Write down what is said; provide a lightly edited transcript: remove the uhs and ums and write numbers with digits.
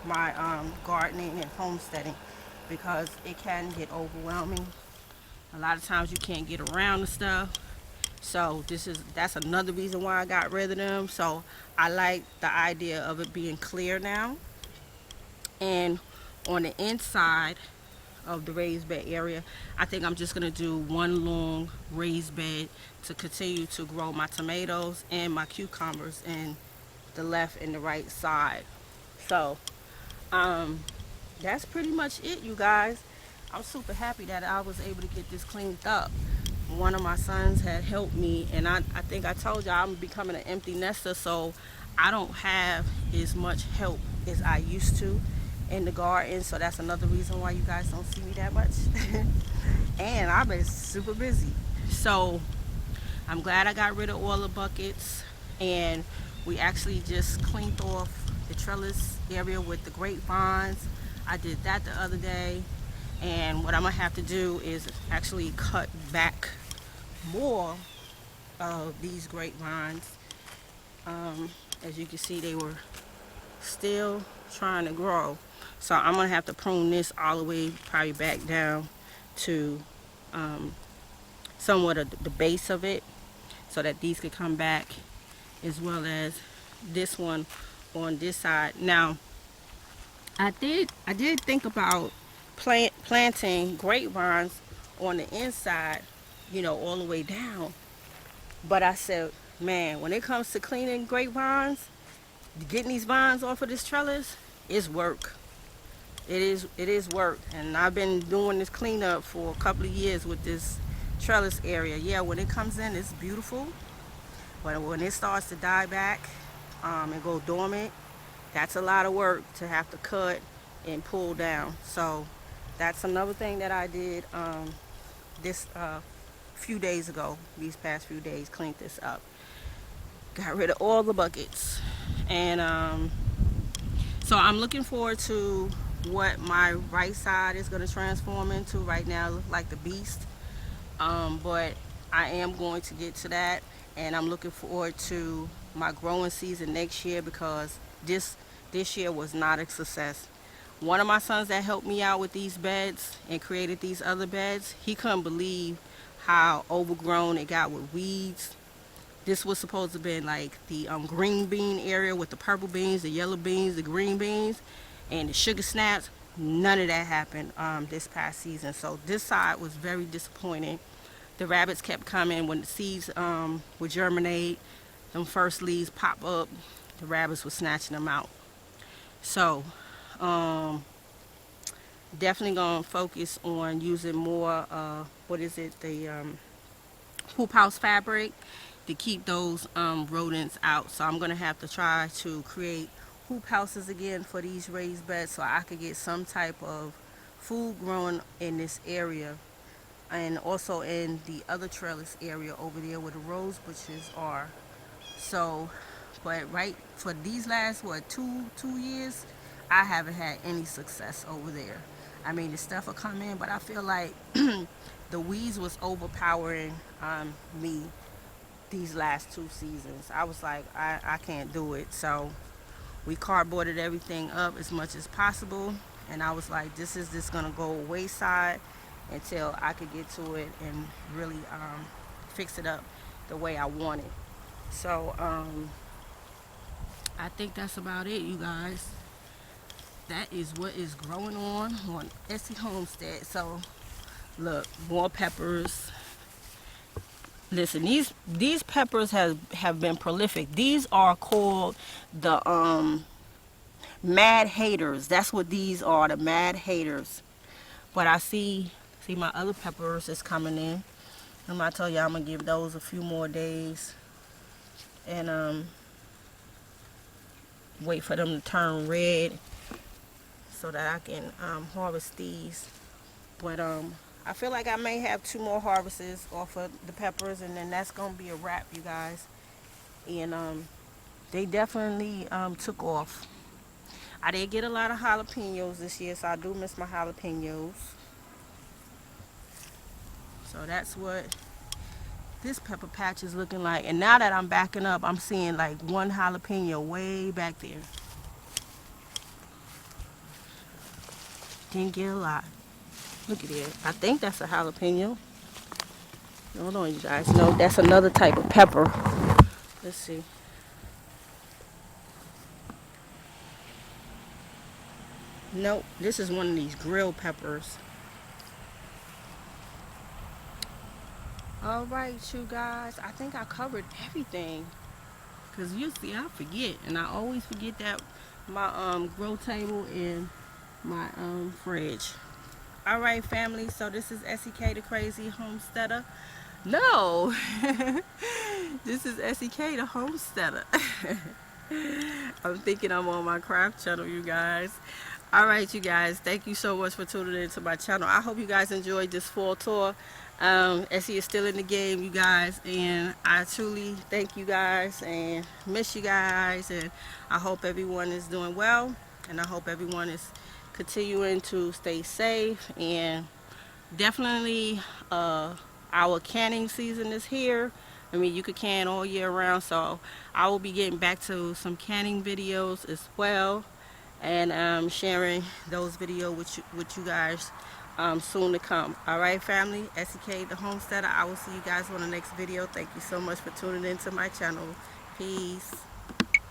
my gardening and homesteading, because it can get overwhelming. A lot of times you can't get around the stuff. So that's another reason why I got rid of them. So I like the idea of it being clear now. And on the inside of the raised bed area, I think I'm just gonna do one long raised bed to continue to grow my tomatoes and my cucumbers in the left and the right side. So um, that's pretty much it, you guys. I'm super happy that I was able to get this cleaned up. One of my sons had helped me, and I think I told y'all I'm becoming an empty nester, so I don't have as much help as I used to in the garden. So that's another reason why you guys don't see me that much. And I've been super busy. So I'm glad I got rid of all the buckets, and we actually just cleaned off the trellis area with the grapevines. I did that the other day, and what I'm gonna have to do is actually cut back more of these grapevines. As you can see, they were still trying to grow, so I'm gonna have to prune this all the way probably back down to somewhat of the base of it, so that these could come back, as well as this one on this side. Now I did think about planting grapevines on the inside, all the way down. But I said, man, when it comes to cleaning grapevines, getting these vines off of this trellis is work. It is work. And I've been doing this cleanup for a couple of years with this trellis area. Yeah, when it comes in, it's beautiful. But when it starts to die back and go dormant, that's a lot of work to have to cut and pull down. So that's another thing that I did this few days ago. These past few days, cleaned this up. Got rid of all the buckets. And so I'm looking forward to what my right side is going to transform into. Right now, it looks like the beast. But I am going to get to that. And I'm looking forward to my growing season next year, because this year was not a success. One of my sons that helped me out with these beds and created these other beds, he couldn't believe how overgrown it got with weeds. This was supposed to be like the green bean area with the purple beans, the yellow beans, the green beans, and the sugar snaps. None of that happened this past season. So this side was very disappointing. The rabbits kept coming when the seeds would germinate. Them first leaves pop up. The rabbits were snatching them out. So definitely gonna focus on using more what is it, the hoop house fabric, to keep those rodents out. So I'm gonna have to try to create hoop houses again for these raised beds, so I could get some type of food growing in this area, and also in the other trellis area over there where the rose bushes are. So, but right, for these last two years, I haven't had any success over there. I mean, the stuff will come in, but I feel like the weeds was overpowering me these last 2 seasons. I was like, I can't do it. So we cardboarded everything up as much as possible, and I was like, this is just gonna go wayside until I could get to it and really fix it up the way I want it. So I think that's about it, you guys. That is what is growing on Essie Homestead. So look, more peppers. Listen, these peppers have been prolific. These are called the mad haters. That's what these are, the mad haters. But I see my other peppers is coming in. I'm gonna tell you, I'm gonna give those a few more days, and wait for them to turn red so that I can harvest these. But I feel like I may have 2 more harvests off of the peppers, and then that's gonna be a wrap, you guys. And they definitely took off. I did get a lot of jalapenos this year, so I do miss my jalapenos. So that's what this pepper patch is looking like. And now that I'm backing up, I'm seeing like one jalapeno way back there. didn't get a lot. Look at it. I think that's a jalapeno. Hold on, you guys. No, that's another type of pepper. Let's see. Nope, this is one of these grill peppers. All right, you guys. I think I covered everything. Cause usually I forget, and I always forget that my grow table and my fridge. All right, family. So this is SEK the Crazy Homesteader. No, this is SEK the Homesteader. I'm thinking I'm on my craft channel, you guys. All right, you guys. Thank you so much for tuning into my channel. I hope you guys enjoyed this fall tour. Essie is still in the game, you guys, and I truly thank you guys and miss you guys, and I hope everyone is doing well, and I hope everyone is continuing to stay safe. And definitely our canning season is here. I mean, you could can all year round, so I will be getting back to some canning videos as well, and sharing those videos with you guys soon to come. All right, family. SEK the Homesteader. I will see you guys on the next video. Thank you so much for tuning into my channel. Peace.